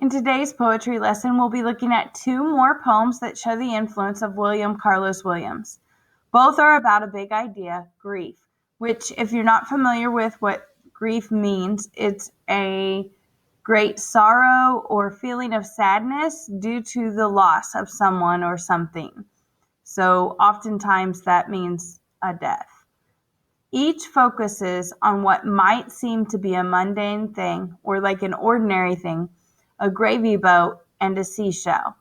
In today's poetry lesson, we'll be looking at two more poems that show the influence of William Carlos Williams. Both are about a big idea, grief, which, if you're not familiar with what grief means, it's a great sorrow or feeling of sadness due to the loss of someone or something. So oftentimes that means a death. Each focuses on what might seem to be a mundane thing or like an ordinary thing, a gravy boat and a seashell,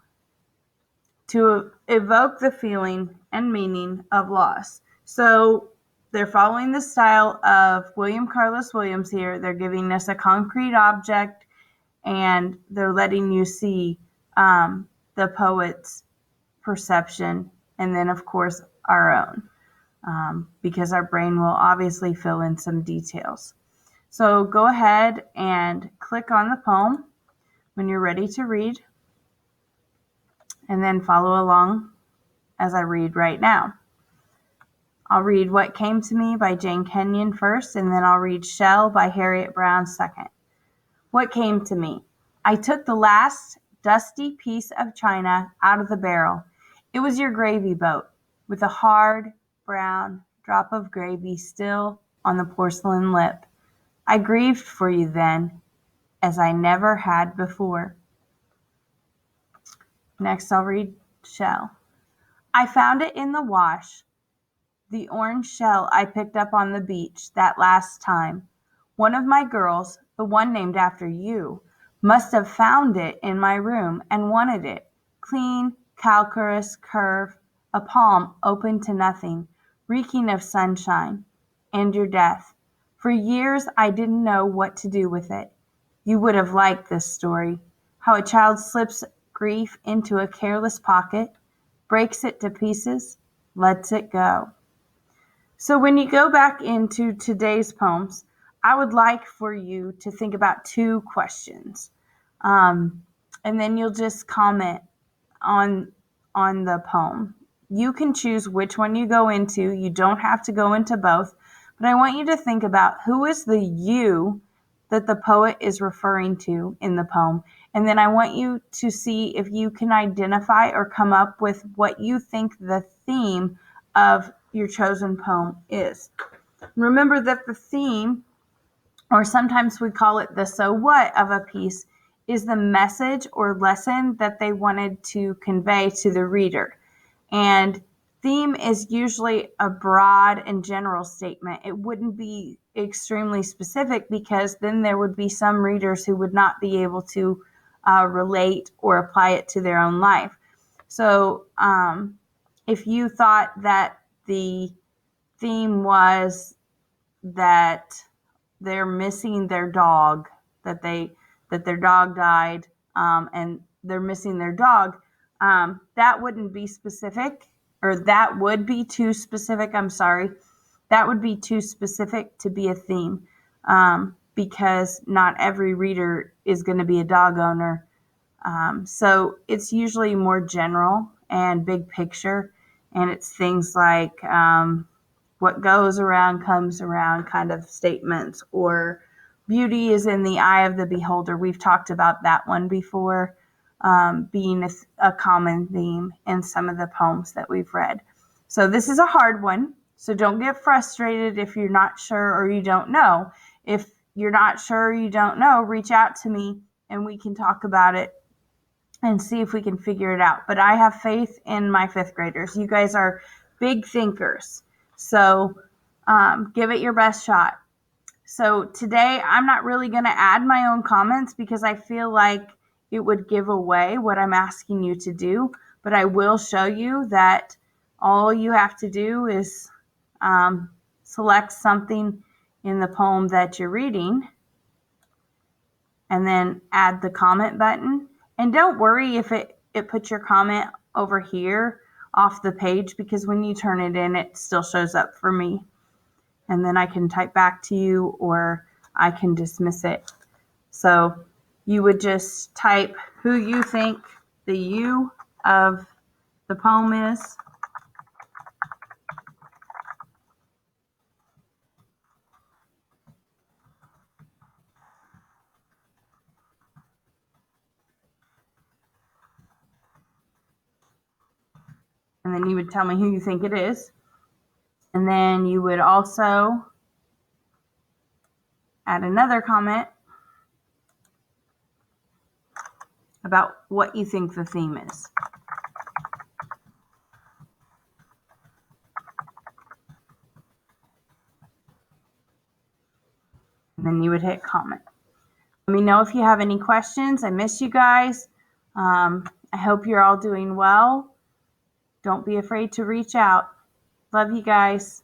to evoke the feeling and meaning of loss. So they're following the style of William Carlos Williams here. They're giving us a concrete object and they're letting you see the poet's perception and then, of course, our own. Because our brain will obviously fill in some details. So go ahead and click on the poem when you're ready to read, and then follow along as I read right now. I'll read What Came to Me by Jane Kenyon first, and then I'll read Shell by Harriet Brown second. What came to me? I took the last dusty piece of china out of the barrel. It was your gravy boat, with a hard, brown drop of gravy still on the porcelain lip. I grieved for you then, as I never had before. Next, I'll read Shell. I found it in the wash, the orange shell I picked up on the beach that last time. One of my girls, the one named after you, must have found it in my room and wanted it. Clean, calcareous curve, a palm open to nothing, reeking of sunshine, and your death. For years I didn't know what to do with it. You would have liked this story, how a child slips grief into a careless pocket, breaks it to pieces, lets it go. So when you go back into today's poems, I would like for you to think about two questions. And then you'll just comment on the poem. You can choose which one you go into. You don't have to go into both. But I want you to think about who is the you that the poet is referring to in the poem. And then I want you to see if you can identify or come up with what you think the theme of your chosen poem is. Remember that the theme, or sometimes we call it the so what of a piece, is the message or lesson that they wanted to convey to the reader. And theme is usually a broad and general statement. It wouldn't be extremely specific because then there would be some readers who would not be able to relate or apply it to their own life. So if you thought that the theme was that they're missing their dog, that their dog died, and they're missing their dog, that wouldn't be specific, or that would be too specific. That would be too specific to be a theme, because not every reader is going to be a dog owner. So it's usually more general and big picture, and it's things like what goes around comes around kind of statements, or beauty is in the eye of the beholder. We've talked about that one before, being a common theme in some of the poems that we've read. So this is a hard one, so don't get frustrated if you're not sure or you don't know. If you're not sure or you don't know, reach out to me and we can talk about it and see if we can figure it out. But I have faith in my fifth graders. You guys are big thinkers. So give it your best shot. So today I'm not really going to add my own comments because I feel like it would give away what I'm asking you to do. But I will show you that all you have to do is select something in the poem that you're reading and then add the comment button. And don't worry if it puts your comment over here off the page, because when you turn it in, it still shows up for me. And then I can type back to you or I can dismiss it. So you would just type who you think the you of the poem is. And then you would tell me who you think it is. And then you would also add another comment about what you think the theme is. And then you would hit comment. Let me know if you have any questions. I miss you guys. I hope you're all doing well. Don't be afraid to reach out. Love you guys.